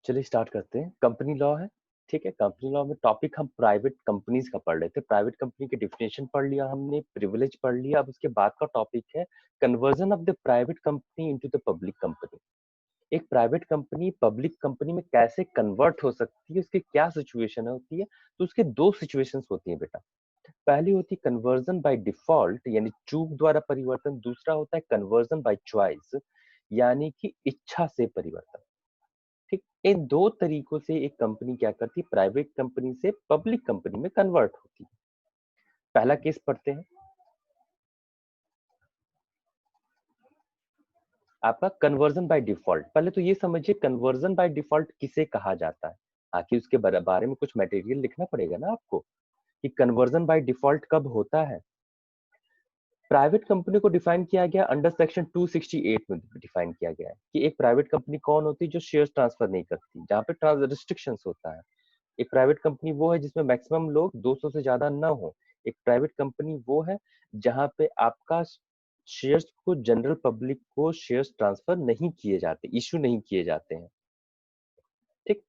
चलिए स्टार्ट करते हैं। कंपनी लॉ है, ठीक है। कंपनी लॉ में टॉपिक हम प्राइवेट कंपनीज का पढ़ रहे थे। प्राइवेट कंपनी की डेफिनेशन पढ़ लिया हमने, प्रिविलेज पढ़ लिया। अब उसके बाद का टॉपिक है conversion of the private company into the public company. एक प्राइवेट कंपनी पब्लिक कंपनी में कैसे कन्वर्ट हो सकती है, उसकी क्या सिचुएशन होती है। तो उसके दो सिचुएशंस होती है बेटा। पहली होती है कन्वर्जन बाय डिफॉल्ट यानी चूक द्वारा परिवर्तन। दूसरा होता है कन्वर्जन बाय चॉइस यानी कि इच्छा से परिवर्तन। ठीक, इन दो तरीकों से एक कंपनी क्या करती है, प्राइवेट कंपनी से पब्लिक कंपनी में कन्वर्ट होती है। पहला केस पढ़ते हैं, आपका कन्वर्जन बाय डिफॉल्ट। पहले तो ये समझिए कन्वर्जन बाय डिफॉल्ट किसे कहा जाता है। आखिर उसके बारे में कुछ मटेरियल लिखना पड़ेगा ना आपको कि कन्वर्जन बाय डिफॉल्ट कब होता है। प्राइवेट कंपनी को डिफाइन किया गया अंडर सेक्शन 268 में डिफाइन किया गया है कि एक प्राइवेट कंपनी कौन होती है जो शेयर ट्रांसफर नहीं करती, जहां पे रिस्ट्रिक्शंस होता है। एक प्राइवेट कंपनी वो है जिसमें मैक्सिमम लोग 200 से ज्यादा ना हो। एक प्राइवेट कंपनी वो है जहां पे आपका शेयर्स को जनरल पब्लिक को शेयर्स ट्रांसफर नहीं किए जाते, इश्यू नहीं किए जाते हैं। ठीक,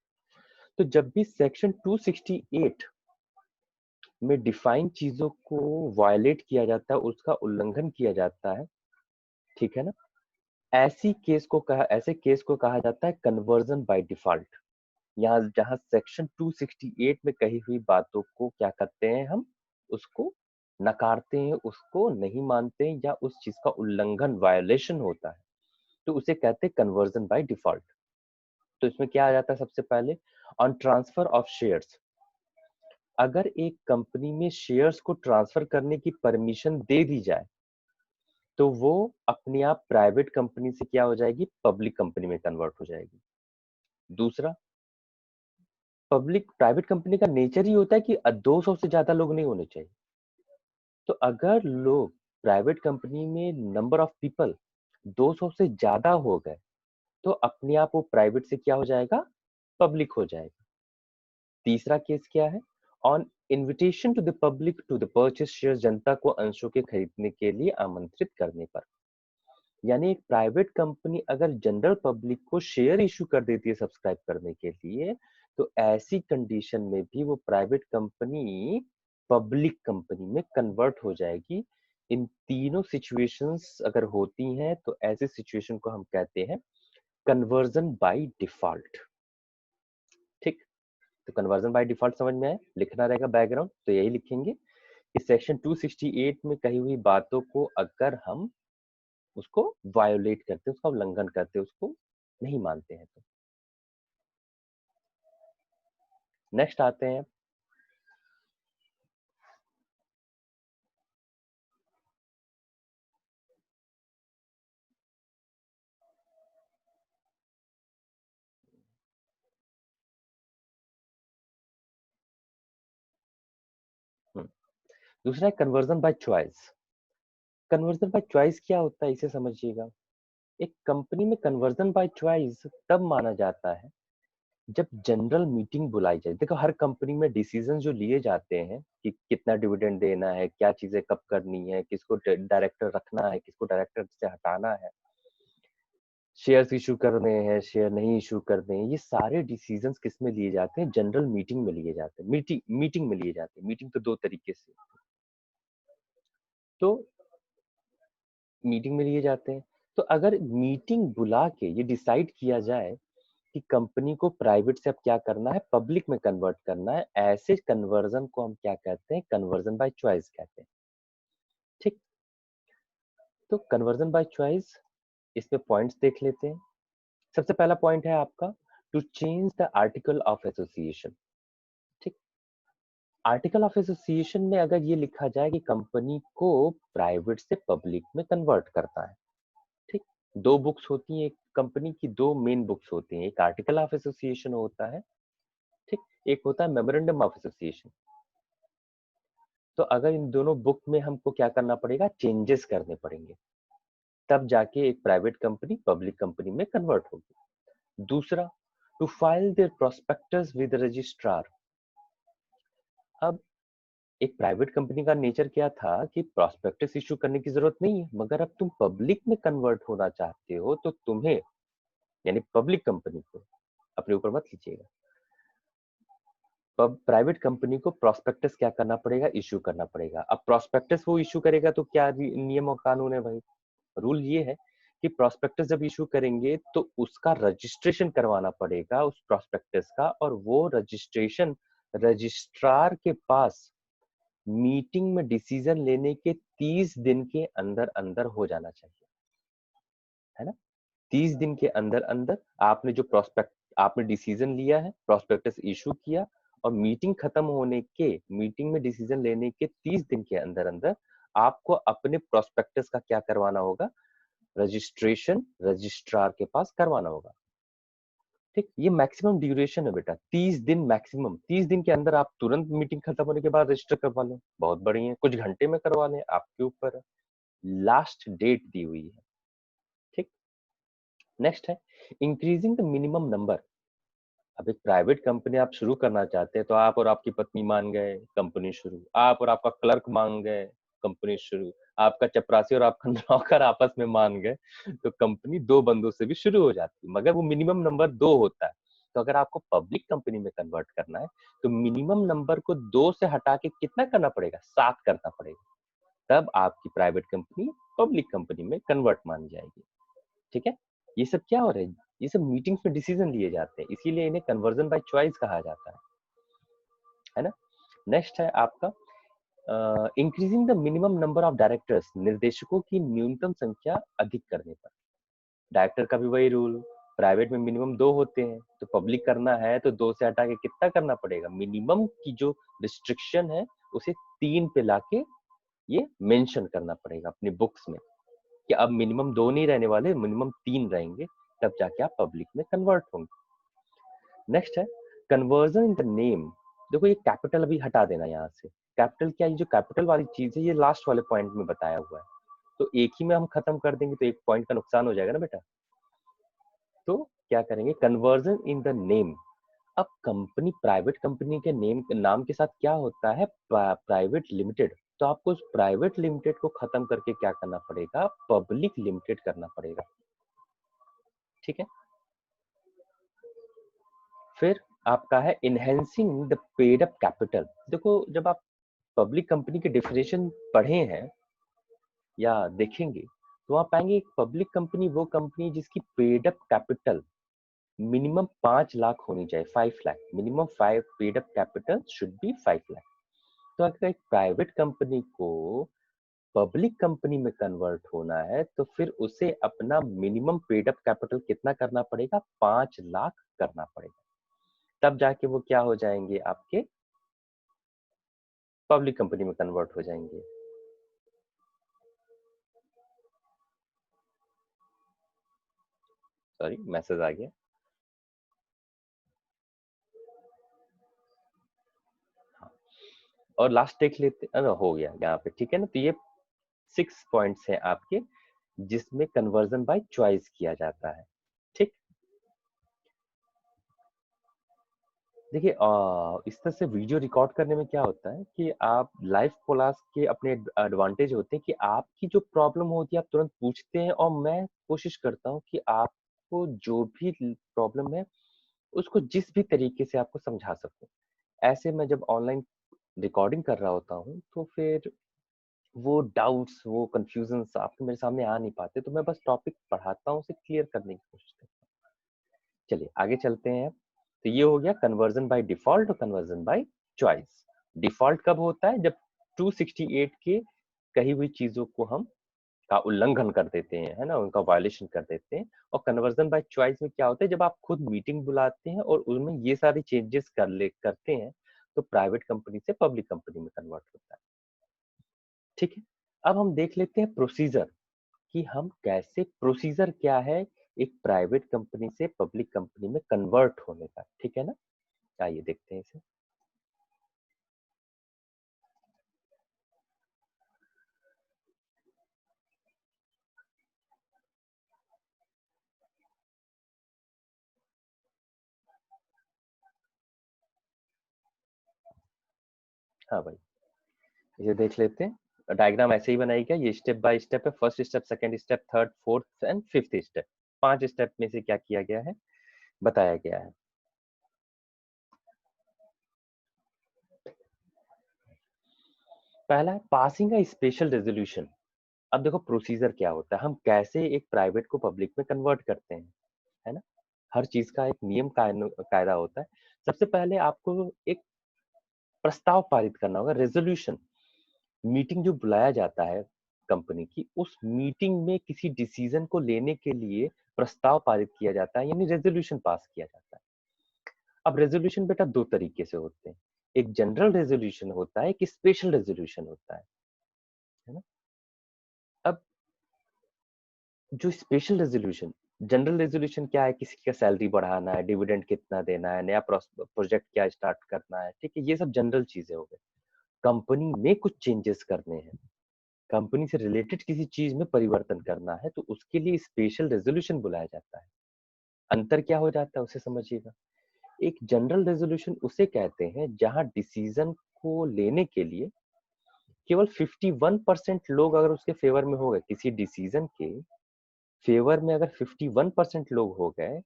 तो जब भी सेक्शन 268 में डिफाइन चीजों को वायलेट किया जाता है, उसका उल्लंघन किया जाता है, ठीक है ना, ऐसे केस को कहा जाता है कन्वर्जन बाय डिफॉल्ट। यहाँ जहां सेक्शन 268 में कही हुई बातों को क्या करते हैं, हम उसको नकारते हैं, उसको नहीं मानते हैं, या उस चीज का उल्लंघन वायोलेशन होता है, तो उसे कहते हैं कन्वर्जन बाय डिफॉल्ट। तो इसमें क्या आ जाता है, सबसे पहले ऑन ट्रांसफर ऑफ शेयर्स। अगर एक कंपनी में शेयर्स को ट्रांसफर करने की परमिशन दे दी जाए तो वो अपने आप प्राइवेट कंपनी से क्या हो जाएगी, पब्लिक कंपनी में कन्वर्ट हो जाएगी। दूसरा, पब्लिक प्राइवेट कंपनी का नेचर ही होता है कि 200 से ज्यादा लोग नहीं होने चाहिए। तो अगर लोग प्राइवेट कंपनी में नंबर ऑफ पीपल 200 से ज्यादा हो गए तो अपने आप वो प्राइवेट से क्या हो जाएगा, पब्लिक हो जाएगा। तीसरा केस क्या है, on invitation to the public to the purchase share, जनता को अंशों के खरीदने के लिए आमंत्रित करने पर। यानी एक प्राइवेट कंपनी अगर जनरल पब्लिक को शेयर इशू कर देती है सब्सक्राइब करने के लिए, तो ऐसी कंडीशन में भी वो प्राइवेट कंपनी पब्लिक कंपनी में कन्वर्ट हो जाएगी। इन तीनों सिचुएशंस अगर होती हैं तो ऐसे सिचुएशन को हम कहते हैं कन्वर्जन बाय डिफॉल्ट। ठीक, तो कन्वर्जन बाय डिफॉल्ट समझ में आए, लिखना रहेगा बैकग्राउंड तो यही लिखेंगे कि सेक्शन 268 में कही हुई बातों को अगर हम उसको वायोलेट करते हैं, उसका उल्लंघन करते हैं, उसको नहीं मानते हैं। तो नेक्स्ट आते हैं, दूसरा है conversion by choice. Conversion by choice क्या होता है इसे समझिएगा। एक कंपनी में कन्वर्जन बाय चॉइस तब माना जाता है जब जनरल मीटिंग बुलाई जाए। देखो हर कंपनी में डिसीजन जो लिए जाते हैं कि कितना डिविडेंड देना है, क्या चीजें कब करनी है, किसको डायरेक्टर रखना है, किसको डायरेक्टर से हटाना है, शेयर्स इशू करने हैं, शेयर नहीं इशू करने हैं, ये सारे डिसीजंस किस में लिए जाते हैं, जनरल मीटिंग में लिए जाते हैं। मीटिंग में लिए जाते हैं। मीटिंग तो दो तरीके से, तो मीटिंग में लिए जाते हैं। तो अगर मीटिंग बुला के ये डिसाइड किया जाए कि कंपनी को प्राइवेट से अब क्या करना है, पब्लिक में कन्वर्ट करना है, ऐसे कन्वर्जन को हम क्या कहते हैं, कन्वर्जन बाय चॉइस कहते हैं। ठीक, तो कन्वर्जन बाय चॉइस, इसमें पॉइंट्स देख लेते हैं। सबसे पहला पॉइंट है आपका to change the article of association. ठीक, आर्टिकल ऑफ एसोसिएशन में अगर ये लिखा जाए कि कंपनी को प्राइवेट से पब्लिक में कन्वर्ट करता है। ठीक, दो बुक्स होती हैं, एक कंपनी की दो मेन बुक्स होती हैं, एक आर्टिकल ऑफ एसोसिएशन होता है, ठीक, एक होता है मेमोरेंडम ऑफ एसोसिएशन। तो अगर इन दोनों बुक में हमको क्या करना पड़ेगा, चेंजेस करने पड़ेंगे, तब जाके एक प्राइवेट कंपनी पब्लिक कंपनी में कन्वर्ट होगी। दूसरा, to file their prospectus with registrar. अब एक प्राइवेट कंपनी का नेचर क्या था कि प्रोस्पेक्टस इशू करने की जरूरत नहीं है, मगर अब तुम पब्लिक में कन्वर्ट होना चाहते हो तो तुम्हें, यानी पब्लिक कंपनी को, अपने ऊपर मत लीजिएगा। अब प्राइवेट कंपनी को प्रोस्पेक्टस क्या करना पड़ेगा, इश्यू करना पड़ेगा। अब प्रोस्पेक्टस वो इश्यू करेगा तो क्या नियम और कानून है भाई? रूल ये है कि प्रोस्पेक्टस जब इशू करेंगे तो उसका रजिस्ट्रेशन करवाना पड़ेगा उस प्रोस्पेक्टस का, और वो रजिस्ट्रेशन रजिस्ट्रार के पास मीटिंग में डिसीजन लेने के 30 दिन के अंदर अंदर हो जाना चाहिए, है ना? 30 दिन के अंदर अंदर आपने जो प्रोस्पेक्ट आपने डिसीजन लिया है, प्रोस्पेक्टस इशू किया, और मीटिंग खत्म होने के मीटिंग में डिसीजन लेने के 30 दिन के अंदर अंदर आपको अपने प्रोस्पेक्टस का क्या करवाना होगा, रजिस्ट्रेशन रजिस्ट्रार के पास करवाना होगा। ठीक, ये मैक्सिमम ड्यूरेशन है बेटा, 30 दिन मैक्सिमम। 30 दिन के अंदर आप तुरंत मीटिंग खत्म होने के बाद रजिस्टर करवा लें, बहुत बढ़िया, कुछ घंटे में करवा लें, आपके ऊपर है। लास्ट डेट दी हुई है। ठीक, नेक्स्ट है इंक्रीजिंग द मिनिमम नंबर। अब एक प्राइवेट कंपनी आप शुरू करना चाहते हैं तो आप और आपकी पत्नी मान गए, कंपनी शुरू। आप और आपका क्लर्क मान गए, कंपनी शुरू। आपका चपरासी और आपका नौकर आपस में मान गए तो कंपनी 2 बंदों से भी शुरू हो जाती है, मगर वो मिनिमम नंबर 2 होता है। तो अगर आपको पब्लिक कंपनी में कन्वर्ट करना है तो मिनिमम नंबर को 2 से हटा के कितना करना पड़ेगा, 7 करना पड़ेगा। तब आपकी प्राइवेट कंपनी पब्लिक कंपनी में कन्वर्ट मान जाएगी। ठीक है, ये सब क्या हो रहा है, ये सब मीटिंग्स में डिसीजन लिए जाते हैं, इसीलिए इन्हें कन्वर्जन बाय चॉइस कहा जाता है ना? नेक्स्ट है आपका increasing the minimum number of directors. निर्देशकों की न्यूनतम संख्या अधिक करने पर। डायरेक्टर का भी वही रूल, प्राइवेट में मिनिमम 2 होते हैं, तो पब्लिक करना है तो 2 से हटा के कितना करना पड़ेगा, मिनिमम की जो रिस्ट्रिक्शन है उसे 3 पे लाके ये मेंशन करना पड़ेगा अपनी बुक्स में कि अब मिनिमम 2 नहीं रहने वाले, मिनिमम 3 रहेंगे, तब जाके आप पब्लिक में कन्वर्ट होंगे। नेक्स्ट है कन्वर्जन इन द नेम। देखो ये कैपिटल अभी हटा देना यहाँ से। कैपिटल क्या, ये जो कैपिटल वाली चीज है ये लास्ट वाले पॉइंट में बताया हुआ है, तो एक ही में हम खत्म कर देंगे तो एक पॉइंट का नुकसान हो जाएगा ना बेटा। तो क्या करेंगे, कन्वर्जन इन द नेम। अब कंपनी, प्राइवेट कंपनी के नाम के साथ क्या होता है, प्राइवेट लिमिटेड। तो आपको उस प्राइवेट लिमिटेड को खत्म करके क्या करना पड़ेगा, पब्लिक लिमिटेड करना पड़ेगा। ठीक है, फिर आपका है enhancing the paid up capital. देखो जब आप पब्लिक कंपनी के डेफिनेशन पढ़े हैं या देखेंगे तो आप पाएंगे एक पब्लिक कंपनी वो कंपनी जिसकी paid up capital minimum 5 lakh होनी चाहिए, 5 lakh, minimum 5 paid up capital should be 5 lakh. तो अगर एक प्राइवेट कंपनी को पब्लिक कंपनी में कन्वर्ट होना है तो फिर उसे अपना मिनिमम पेड अप कैपिटल कितना करना पड़ेगा, 5 लाख करना पड़ेगा, तब जाके वो क्या हो जाएंगे, आपके पब्लिक कंपनी में कन्वर्ट हो जाएंगे। सॉरी, मैसेज आ गया। हाँ, और लास्ट देख लेते, हो गया यहाँ पे, ठीक है ना? तो ये 6 पॉइंट्स हैं आपके जिसमें कन्वर्जन बाय चॉइस किया जाता है। ठीक, देखिए इस तरह से वीडियो रिकॉर्ड करने में क्या होता है कि आप लाइव क्लास के अपने एडवांटेज होते हैं कि आपकी जो प्रॉब्लम होती है आप तुरंत पूछते हैं, और मैं कोशिश करता हूँ कि आपको जो भी प्रॉब्लम है उसको जिस भी तरीके से आपको समझा सकूं। ऐसे मैं जब ऑनलाइन रिकॉर्डिंग कर रहा होता हूँ तो फिर वो डाउट्स, वो कंफ्यूजन्स आपके मेरे सामने आ नहीं पाते, तो मैं बस टॉपिक पढ़ाता हूँ, उसे क्लियर करने की कोशिश करता हूँ। चलिए आगे चलते हैं। तो ये हो गया कन्वर्जन बाय डिफॉल्ट और कन्वर्जन बाय चॉइस। डिफॉल्ट कब होता है, जब 268 के कही हुई चीजों को हम का उल्लंघन कर देते हैं, है ना, उनका वायलेशन कर देते हैं। और कन्वर्जन बाय चॉइस में क्या होता है, जब आप खुद मीटिंग बुलाते हैं और उनमें ये सारी चेंजेस करते हैं तो प्राइवेट कंपनी से पब्लिक कंपनी में कन्वर्ट होता है। ठीक है, अब हम देख लेते हैं प्रोसीजर कि हम कैसे, प्रोसीजर क्या है एक प्राइवेट कंपनी से पब्लिक कंपनी में कन्वर्ट होने का। ठीक है ना, आइए देखते हैं इसे। हाँ भाई, इसे देख लेते हैं। डायग्राम ऐसे ही बनाई गया, ये स्टेप बाय स्टेप है, first step, second step, third, fourth and fifth step. 5 step में से क्या किया गया है, बताया गया है। पहला है पासिंग अ स्पेशल रेजोल्यूशन। अब देखो प्रोसीजर क्या होता है, हम कैसे एक प्राइवेट को पब्लिक में कन्वर्ट करते हैं, है ना? हर चीज का एक नियम कायदा होता है। सबसे पहले आपको एक प्रस्ताव पारित करना होगा, रेजोल्यूशन। मीटिंग जो बुलाया जाता है कंपनी की, उस मीटिंग में किसी डिसीजन को लेने के लिए प्रस्ताव पारित किया जाता है, यानी रेजोल्यूशन पास किया जाता है। अब रेजोल्यूशन बेटा दो तरीके से होते हैं, एक जनरल रेजोल्यूशन होता है, एक स्पेशल रेजोल्यूशन होता है ना? अब जो स्पेशल रेजोल्यूशन, जनरल रेजोल्यूशन क्या है, किसी का सैलरी बढ़ाना है, डिविडेंड कितना देना है, नया प्रोजेक्ट क्या स्टार्ट करना है, ठीक है, ये सब जनरल चीजें हो गई। कंपनी में कुछ चेंजेस करने हैं, कंपनी से रिलेटेड किसी चीज में परिवर्तन करना है, तो उसके लिए स्पेशल रेजोल्यूशन बुलाया जाता है। अंतर क्या हो जाता है उसे समझिएगा। एक जनरल रेजोल्यूशन उसे कहते हैं जहां डिसीजन को लेने के लिए केवल 51% लोग अगर उसके फेवर में हो गए, किसी डिसीजन के फेवर में अगर 51% लोग हो गए,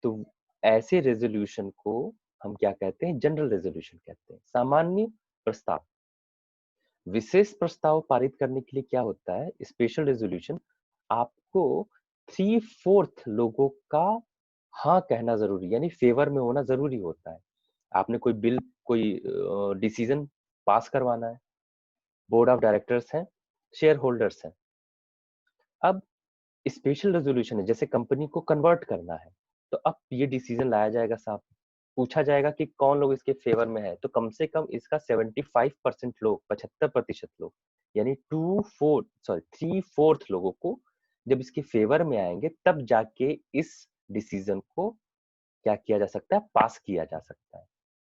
तो ऐसे रेजोल्यूशन को हम क्या कहते हैं, जनरल रेजोल्यूशन कहते हैं। सामान्य प्रस्ताव, विशेष प्रस्ताव पारित करने के लिए क्या होता है, स्पेशल रेजोल्यूशन, आपको 3/4 लोगों का हाँ कहना जरूरी, यानी फेवर में होना जरूरी होता है। आपने कोई बिल, कोई डिसीजन पास करवाना है, बोर्ड ऑफ डायरेक्टर्स हैं, शेयर होल्डर्स हैं। अब स्पेशल रेजोल्यूशन है, जैसे कंपनी को कन्वर्ट करना है, तो अब ये डिसीजन लाया जाएगा साहब, पूछा जाएगा कि कौन लोग इसके फेवर में है, तो कम से कम इसका 75% लोग, 75% लोग, यानी 3/4 लोगों को जब इसके फेवर में आएंगे, तब जाके इस डिसीजन को क्या किया जा सकता है, पास किया जा सकता है।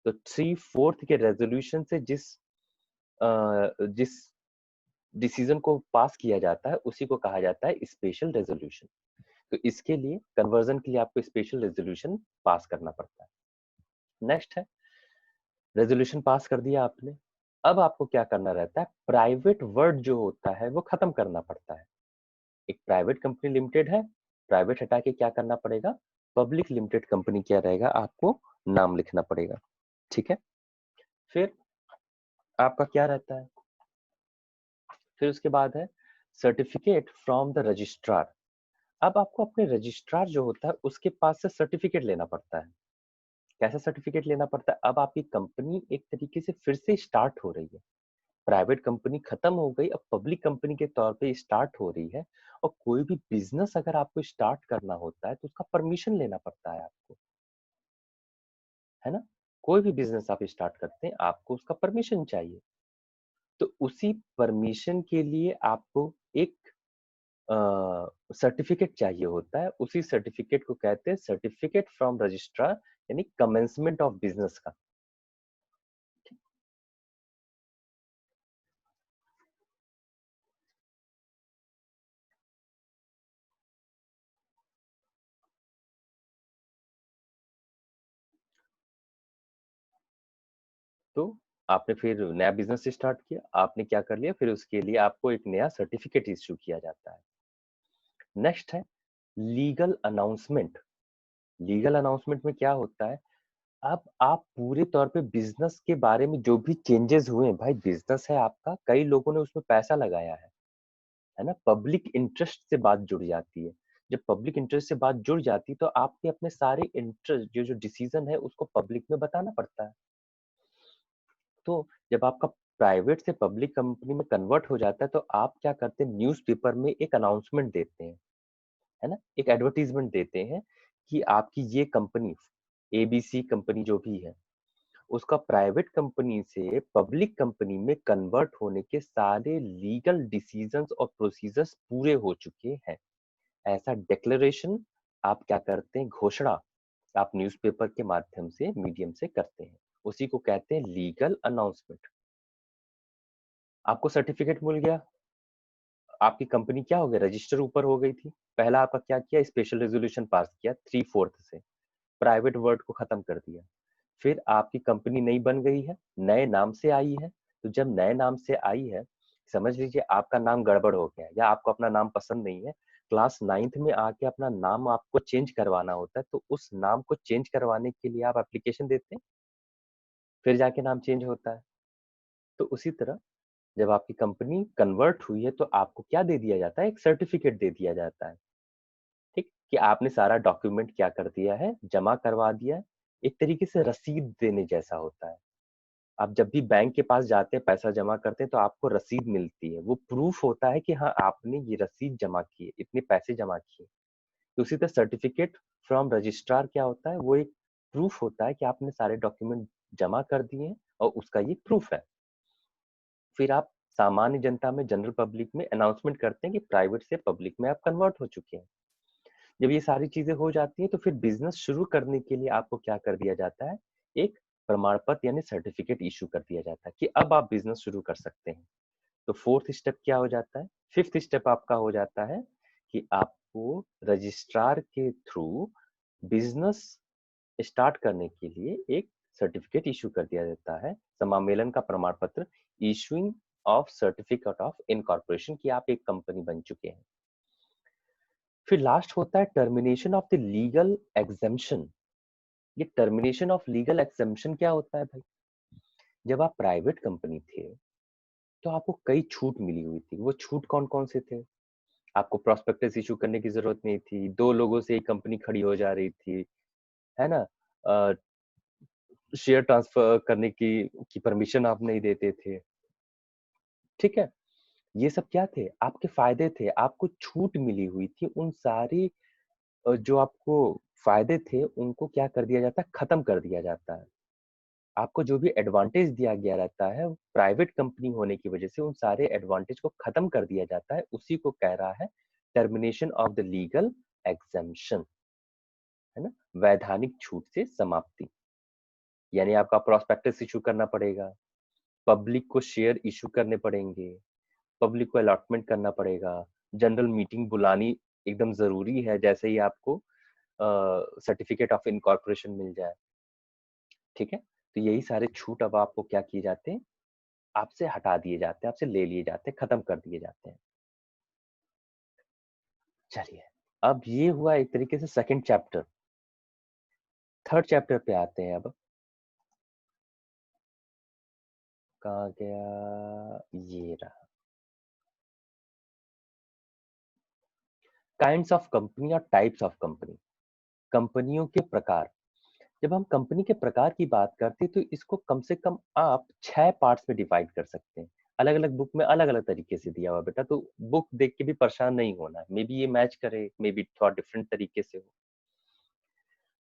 तो 3/4 के रेजोल्यूशन से जिस डिसीजन को पास किया जाता है, उसी को कहा जाता है स्पेशल रेजोल्यूशन। तो इसके लिए, कन्वर्जन के लिए आपको स्पेशल रेजोल्यूशन पास करना पड़ता है। नेक्स्ट है, रेजोल्यूशन पास कर दिया आपने, अब आपको क्या करना रहता है, प्राइवेट वर्ड जो होता है वो खत्म करना पड़ता है। एक प्राइवेट कंपनी लिमिटेड है, प्राइवेट हटा के क्या करना पड़ेगा, पब्लिक लिमिटेड कंपनी क्या रहेगा, आपको नाम लिखना पड़ेगा। ठीक है, फिर आपका क्या रहता है, फिर उसके बाद है सर्टिफिकेट फ्रॉम द रजिस्ट्रार। अब आपको अपने रजिस्ट्रार जो होता है उसके पास से सर्टिफिकेट लेना पड़ता है। कैसा सर्टिफिकेट लेना पड़ता है, अब आपकी कंपनी एक तरीके से फिर से स्टार्ट हो रही है, प्राइवेट कंपनी खत्म हो गई, अब पब्लिक कंपनी के तौर पे स्टार्ट हो रही है। और कोई भी बिजनेस अगर आपको स्टार्ट करना होता है तो उसका परमिशन लेना पड़ता है आपको, है ना? कोई भी बिजनेस आप स्टार्ट करते हैं, आपको उसका परमिशन चाहिए। तो उसी परमिशन के लिए आपको एक सर्टिफिकेट चाहिए होता है, उसी सर्टिफिकेट को कहते हैं सर्टिफिकेट फ्रॉम रजिस्ट्रार, यानी कमेंसमेंट ऑफ बिजनेस का। तो आपने फिर नया बिजनेस स्टार्ट किया, आपने क्या कर लिया, फिर उसके लिए आपको एक नया सर्टिफिकेट इश्यू किया जाता है। नेक्स्ट है लीगल अनाउंसमेंट। लीगल अनाउंसमेंट में क्या होता है, अब आप पूरे तौर पे बिजनेस के बारे में जो भी चेंजेस हुए हैं, भाई बिजनेस है आपका, कई लोगों ने उसमें पैसा लगाया है ना? पब्लिक इंटरेस्ट से बात जुड़ जाती है। जब पब्लिक इंटरेस्ट से बात जुड़ जाती है तो आपके अपने सारे इंटरेस्ट, जो जो डिसीजन है उसको पब्लिक में बताना पड़ता है। तो जब आपका प्राइवेट से पब्लिक कंपनी में कन्वर्ट हो जाता है, तो आप क्या करते हैं, न्यूज़पेपर में एक अनाउंसमेंट देते हैं, है ना? एक एडवर्टाइजमेंट देते हैं कि आपकी ये कंपनी, एबीसी कंपनी जो भी है, उसका प्राइवेट कंपनी से पब्लिक कंपनी में कन्वर्ट होने के सारे लीगल डिसीजंस और प्रोसीजर्स पूरे हो चुके हैं। ऐसा डिक्लेरेशन आप क्या करते हैं, घोषणा आप न्यूज़पेपर के माध्यम से, मीडियम से करते हैं। उसी को कहते हैं लीगल अनाउंसमेंट। आपको सर्टिफिकेट मिल गया, आपकी कंपनी क्या हो गया, रजिस्टर ऊपर हो गई थी। पहला आपका क्या किया, स्पेशल रेजोल्यूशन पास किया 3/4 से, प्राइवेट वर्ड को खत्म कर दिया। फिर आपकी कंपनी नई बन गई है, नए नाम से आई है। तो जब नए नाम से आई है, समझ लीजिए आपका नाम गड़बड़ हो गया या आपको अपना नाम पसंद नहीं है, क्लास 9th में आके अपना नाम आपको चेंज करवाना होता है, तो उस नाम को चेंज करवाने के लिए आप एप्लीकेशन देते हैं, फिर जाके नाम चेंज होता है। तो उसी तरह जब आपकी कंपनी कन्वर्ट हुई है तो आपको क्या दे दिया जाता है, एक सर्टिफिकेट दे दिया जाता है, ठीक, कि आपने सारा डॉक्यूमेंट क्या कर दिया है, जमा करवा दिया है। एक तरीके से रसीद देने जैसा होता है। आप जब भी बैंक के पास जाते हैं, पैसा जमा करते हैं, तो आपको रसीद मिलती है, वो प्रूफ होता है कि हाँ आपने ये रसीद जमा की है, इतने पैसे जमा किए। तो उसी तरह सर्टिफिकेट फ्रॉम रजिस्ट्रार क्या होता है, वो एक प्रूफ होता है कि आपने सारे डॉक्यूमेंट जमा कर दिए हैं और उसका ये प्रूफ है। फिर आप सामान्य जनता में, जनरल पब्लिक में अनाउंसमेंट करते हैं कि प्राइवेट से पब्लिक में आप कन्वर्ट हो चुके हैं। जब ये सारी चीजें हो जाती हैं तो फिर बिजनेस शुरू करने के लिए आपको क्या कर दिया जाता है, एक प्रमाण पत्र यानी सर्टिफिकेट इशू कर दिया जाता है कि अब आप बिजनेस शुरू कर सकते हैं। तो फोर्थ स्टेप क्या हो जाता है, फिफ्थ स्टेप आपका हो जाता है कि आपको रजिस्ट्रार के थ्रू बिजनेस स्टार्ट करने के लिए एक सर्टिफिकेट इशू कर दिया जाता है, समामेलन का प्रमाण पत्र, issuing of certificate of incorporation कि आप एक कंपनी बन चुके हैं। फिर लास्ट होता है termination of the legal exemption. ये टर्मिनेशन ऑफ लीगल एग्जेम्पशन क्या होता है भाई, जब आप प्राइवेट कंपनी थे तो आपको कई छूट मिली हुई थी। वो छूट कौन कौन से थे, आपको प्रोस्पेक्टस इशू करने की जरूरत नहीं थी, दो लोगों से एक कंपनी खड़ी हो जा रही थी, है ना, शेयर ट्रांसफर करने की परमिशन आप नहीं देते थे, ठीक है। ये सब क्या थे, आपके फायदे थे, आपको छूट मिली हुई थी। उन सारी जो आपको फायदे थे उनको क्या कर दिया जाता है, खत्म कर दिया जाता है। आपको जो भी एडवांटेज दिया गया रहता है प्राइवेट कंपनी होने की वजह से, उन सारे एडवांटेज को खत्म कर दिया जाता है। उसी को कह रहा है termination of the legal exemption, है ना, वैधानिक छूट से समाप्ति। यानी आपका प्रोस्पेक्टस इशू करना पड़ेगा, पब्लिक को शेयर इशू करने पड़ेंगे, पब्लिक को अलॉटमेंट करना पड़ेगा, जनरल मीटिंग बुलानी एकदम जरूरी है जैसे ही आपको सर्टिफिकेट ऑफ इनकॉर्पोरेशन मिल जाए, ठीक है। तो यही सारे छूट अब आपको क्या किए जाते हैं, आपसे हटा दिए जाते हैं, आपसे ले लिए जाते हैं, खत्म कर दिए जाते हैं। चलिए, अब ये हुआ एक तरीके से सेकंड चैप्टर। थर्ड चैप्टर पे आते हैं अब। कहाँ गया, ये रहा, काइंड्स ऑफ कंपनी और टाइप्स ऑफ कंपनी, कंपनियों के प्रकार। जब हम कंपनी के प्रकार की बात करते हैं तो इसको कम से कम आप 6 पार्ट्स में डिवाइड कर सकते हैं। अलग अलग बुक में अलग अलग तरीके से दिया हुआ बेटा, तो बुक देख के भी परेशान नहीं होना है, मे बी ये मैच करे, मे बी थोड़ा डिफरेंट तरीके से हो।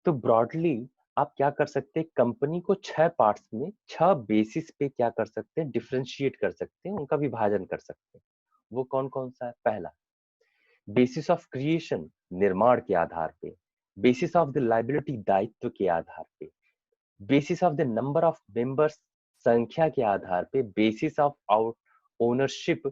तो ब्रॉडली आप क्या कर सकते हैं, कंपनी को 6 पार्ट्स में 6 बेसिस पे क्या कर सकते हैं, डिफरेंशिएट कर सकते हैं, उनका विभाजन कर सकते हैं। वो कौन कौन सा है, पहला बेसिस ऑफ क्रिएशन, निर्माण के आधार पे, बेसिस ऑफ द लाइबिलिटी, दायित्व के आधार पे, basis of the number of members, संख्या के आधार पे, बेसिस ऑफ आउट ओनरशिप,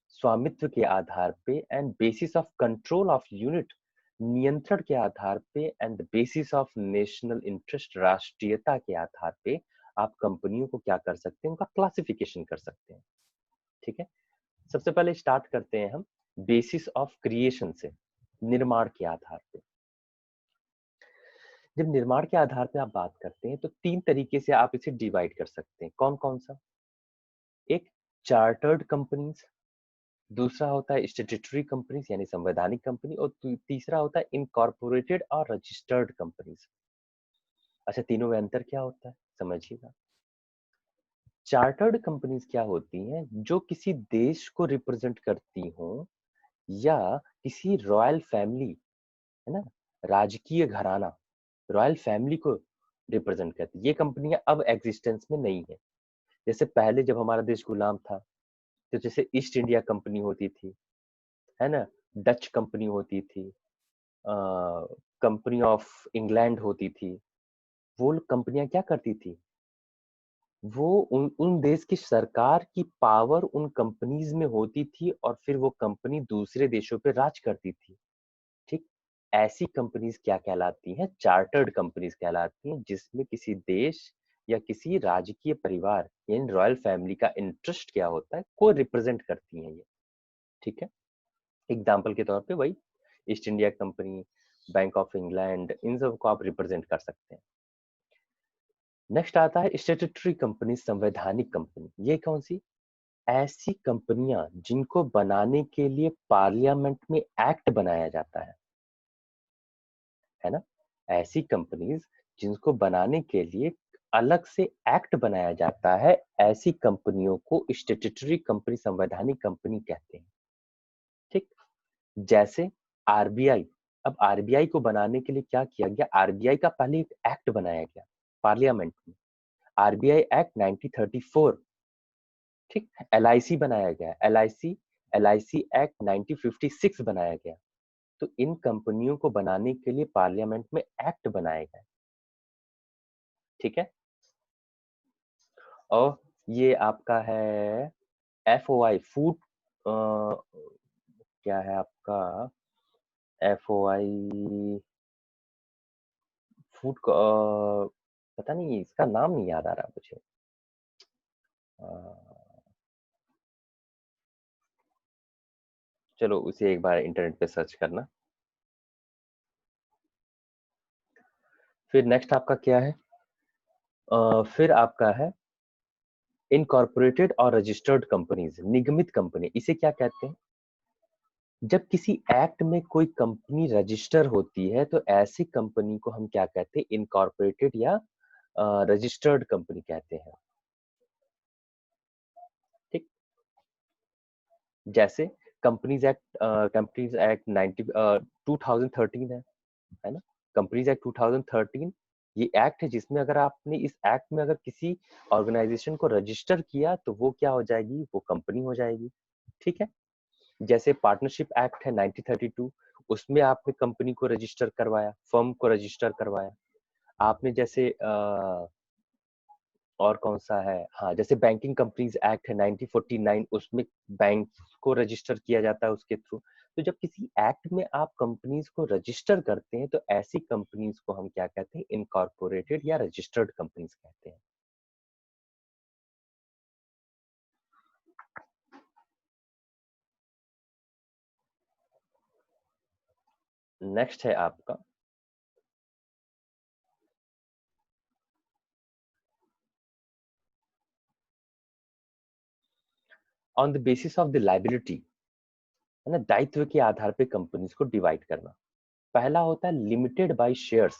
स्वामित्व के आधार पे, and bases of control of unit, नियंत्रण के आधार पे, and bases of national interest, राष्ट्रीयता के आधार पे आप कंपनियों को क्या कर सकते हैं, उनका क्लासिफिकेशन कर सकते हैं, ठीक है। सबसे पहले स्टार्ट करते हैं हम बेसिस ऑफ क्रिएशन से, निर्माण के आधार पे। जब निर्माण के आधार पे आप बात करते हैं तो 3 तरीके से आप इसे डिवाइड कर सकते हैं। कौन कौन सा, एक चार्टर्ड कंपनीज, दूसरा होता है स्टैट्यूटरी कंपनीज यानी संवैधानिक कंपनी, और तीसरा होता है इनकॉर्पोरेटेड और रजिस्टर्ड कंपनीज। अच्छा, तीनों में अंतर क्या होता है समझिएगा। चार्टर्ड कंपनीज क्या होती हैं, जो किसी देश को रिप्रेजेंट करती हो या किसी रॉयल फैमिली, है ना, राजकीय घराना, रॉयल फैमिली को रिप्रेजेंट करती है। ये कंपनियां अब एग्जिस्टेंस में नहीं है। जैसे पहले जब हमारा देश गुलाम था तो जैसे ईस्ट इंडिया कंपनी होती थी, है ना, डच कंपनी होती थी, कंपनी ऑफ इंग्लैंड होती थी। वो कंपनियां क्या करती थी, वो उन उन देश की सरकार की पावर उन कंपनीज में होती थी और फिर वो कंपनी दूसरे देशों पे राज करती थी, ठीक। ऐसी कंपनीज क्या कहलाती हैं, चार्टर्ड कंपनीज कहलाती हैं, जिसमें किसी देश या किसी राजकीय परिवार यानी रॉयल फैमिली का इंटरेस्ट क्या होता है, को रिप्रेजेंट करती हैं ये, ठीक है। एग्जाम्पल के तौर पे वही East India Company, bank of England, इन सब को आप रिप्रेजेंट कर सकते हैं। नेक्स्ट आता है स्टैट्यूटरी कंपनी, संवैधानिक कंपनी। ये कौन सी, ऐसी कंपनियां जिनको बनाने के लिए पार्लियामेंट में एक्ट बनाया जाता है ना? ऐसी कंपनीज जिनको बनाने के लिए अलग से एक्ट बनाया जाता है, ऐसी कंपनियों को स्टैट्यूटरी कंपनी, संवैधानिक कंपनी कहते हैं। ठीक, जैसे आरबीआई। अब आरबीआई को बनाने के लिए क्या किया गया? आरबीआई का पहले एक एक्ट बनाया गया पार्लियामेंट में, आरबीआई एक्ट 1934। ठीक, एलआईसी बनाया गया, एलआईसी एलआईसी एक्ट 1956 बनाया गया। तो इन कंपनियों को बनाने के लिए पार्लियामेंट में एक्ट बनाए गए। ठीक है, और ये आपका है एफओआई, फूड क्या है आपका, एफओआई फूड, पता नहीं, इसका नाम नहीं याद आ रहा मुझे। चलो उसे एक बार इंटरनेट पे सर्च करना। फिर नेक्स्ट आपका क्या है? फिर आपका है इनकॉर्पोरेटेड और रजिस्टर्ड कंपनीज, निगमित कंपनी। इसे क्या कहते हैं? जब किसी एक्ट में कोई कंपनी रजिस्टर होती है तो ऐसी कंपनी को हम क्या कहते हैं? इनकॉर्पोरेटेड या रजिस्टर्ड कंपनी कहते हैं। ठीक, जैसे कंपनीज एक्ट 2013 है ना? कंपनीज एक्ट 2013 ये एक्ट है जिसमें अगर आपने इस एक्ट में अगर किसी ऑर्गेनाइजेशन को रजिस्टर किया तो वो क्या हो जाएगी? वो कंपनी हो जाएगी। ठीक है, जैसे पार्टनरशिप एक्ट है 1932, उसमें आपने कंपनी को रजिस्टर करवाया, फर्म को रजिस्टर करवाया। आपने जैसे और कौन सा है, हाँ, जैसे बैंकिंग कंपनीज एक्ट है 1949, उसमें बैंक को रजिस्टर किया जाता है उसके थ्रू। तो जब किसी एक्ट में आप कंपनीज को रजिस्टर करते हैं तो ऐसी कंपनीज को हम क्या कहते हैं? इनकॉर्पोरेटेड या रजिस्टर्ड कंपनीज कहते हैं। नेक्स्ट है आपका on the basis of the liability, है ना, दायित्व के आधार पे कंपनीज को डिवाइड करना। पहला होता है लिमिटेड बाय शेयर्स,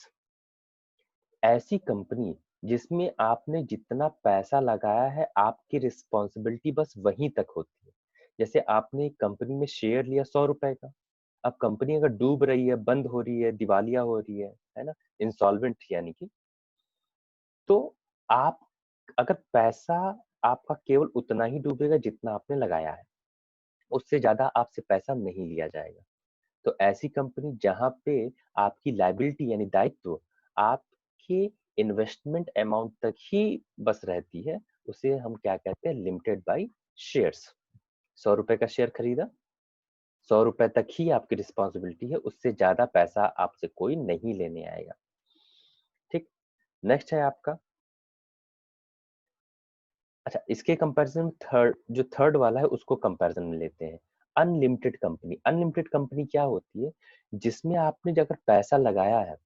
ऐसी कंपनी जिसमें आपने जितना पैसा लगाया है आपकी रिस्पॉन्सिबिलिटी बस वहीं तक होती है। जैसे आपने एक कंपनी में शेयर लिया 100 रुपए का, अब कंपनी अगर डूब रही है, बंद हो रही है, दिवालिया हो रही है ना, इंसॉल्वेंट यानी कि, तो आप अगर पैसा आपका केवल उतना ही डूबेगा जितना आपने लगाया है, उससे ज्यादा आपसे पैसा नहीं लिया जाएगा। तो ऐसी कंपनी जहां पे आपकी लाइबिलिटी यानी दायित्व आपके इन्वेस्टमेंट अमाउंट तक ही बस रहती है, उसे हम क्या कहते हैं? Limited by shares. 100 रुपए का शेयर खरीदा, 100 रुपए तक ही आपकी रिस्पॉन्सिबिलिटी है, उससे ज्यादा पैसा आपसे कोई नहीं लेने आएगा। ठीक, नेक्स्ट है आपका, अच्छा, इसके कंपैरिजन थर्ड, जो थर्ड वाला है उसको कंपैरिजन में लेते हैं। अनलिमिटेड कंपनी, अनलिमिटेड कंपनी क्या होती है? जिसमें आपने अगर पैसा लगाया है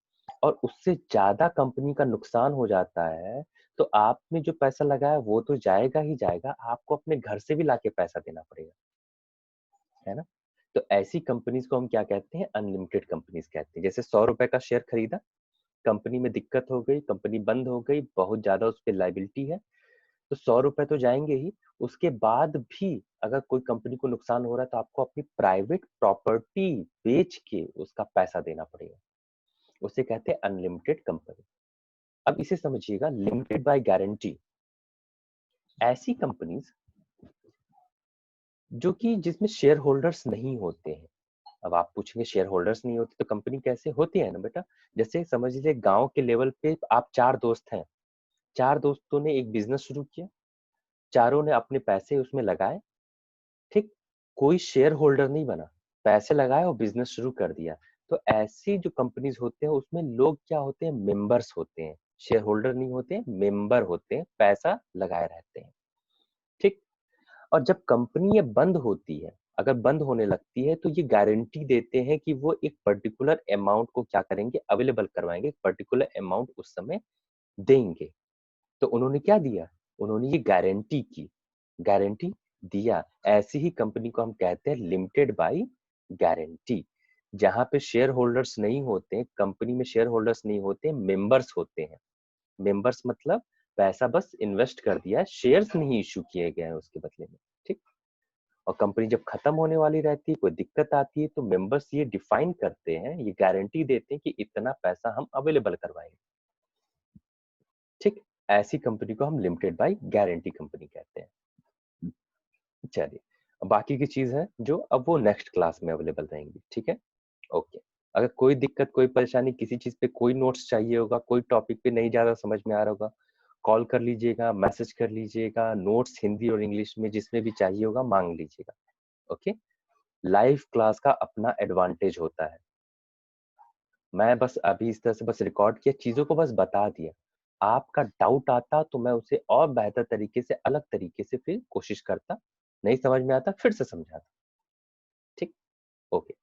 और उससे ज्यादा कंपनी का नुकसान हो जाता है, तो आपने जो पैसा लगाया वो तो जाएगा ही जाएगा, आपको अपने घर से भी लाके पैसा देना पड़ेगा, है ना? तो ऐसी कंपनीज को हम क्या कहते हैं? अनलिमिटेड कंपनीज कहते हैं। जैसे 100 रुपए का शेयर खरीदा, कंपनी में दिक्कत हो गई, कंपनी बंद हो गई, बहुत ज्यादा उस पर लाइबिलिटी है, तो 100 रुपए तो जाएंगे ही। उसके बाद भी अगर कोई कंपनी को नुकसान हो रहा है तो आपको अपनी प्राइवेट प्रॉपर्टी बेच के उसका पैसा देना पड़ेगा, उसे कहते हैं अनलिमिटेड कंपनी। अब इसे समझिएगा, लिमिटेड बाय गारंटी, ऐसी कंपनीज जो कि जिसमें शेयर होल्डर्स नहीं होते हैं। अब आप पूछेंगे शेयर होल्डर्स नहीं होते तो कंपनी कैसे होती है? ना बेटा, जैसे समझ लीजिए गांव के लेवल पे आप 4 दोस्त हैं, 4 दोस्तों ने एक बिजनेस शुरू किया, चारों ने अपने पैसे उसमें लगाए। ठीक, कोई शेयर होल्डर नहीं बना, पैसे लगाए और बिजनेस शुरू कर दिया। तो ऐसी जो कंपनीज होते हैं उसमें लोग क्या होते हैं? मेंबर्स होते हैं, शेयर होल्डर नहीं होते हैं, मेंबर होते हैं, पैसा लगाए रहते हैं। ठीक, और जब कंपनी ये बंद होती है, अगर बंद होने लगती है, तो ये गारंटी देते हैं कि वो एक पर्टिकुलर अमाउंट को क्या करेंगे? अवेलेबल करवाएंगे, एक पर्टिकुलर अमाउंट उस समय देंगे। तो उन्होंने क्या दिया? उन्होंने ये गारंटी की, गारंटी दिया, ऐसी ही कंपनी को हम कहते हैं लिमिटेड बाय गारंटी। जहां पे शेयर होल्डर्स नहीं होते, कंपनी में शेयर होल्डर्स नहीं होते, मेंबर्स होते हैं। मेंबर्स मतलब पैसा बस इन्वेस्ट कर दिया है, शेयर्स नहीं इश्यू किए गए हैं उसके बदले में। ठीक। और कंपनी जब खत्म होने वाली रहती है, कोई दिक्कत आती है, तो मेंबर्स ये डिफाइन करते हैं, ये गारंटी देते हैं कि इतना पैसा हम अवेलेबल करवाएंगे। ठीक। ऐसी कंपनी को हम लिमिटेड बाय गारंटी कंपनी कहते हैं। चलिए, बाकी की चीज है जो अब वो नेक्स्ट क्लास में अवेलेबल रहेंगी। ठीक है, ओके। अगर कोई दिक्कत, कोई परेशानी, किसी चीज पे कोई नोट्स चाहिए होगा, कोई टॉपिक पे नहीं ज्यादा समझ में आ रहा होगा, कॉल कर लीजिएगा, मैसेज कर लीजिएगा, नोट्स हिंदी और इंग्लिश में जिसमें भी चाहिए होगा मांग लीजिएगा। ओके। लाइव क्लास का अपना एडवांटेज होता है। मैं बस अभी इस तरह से बस रिकॉर्ड किया, चीजों को बस बता दिया। आपका डाउट आता तो मैं उसे और बेहतर तरीके से, अलग तरीके से फिर कोशिश करता, नहीं समझ में आता फिर से समझाता। ठीक। ओके।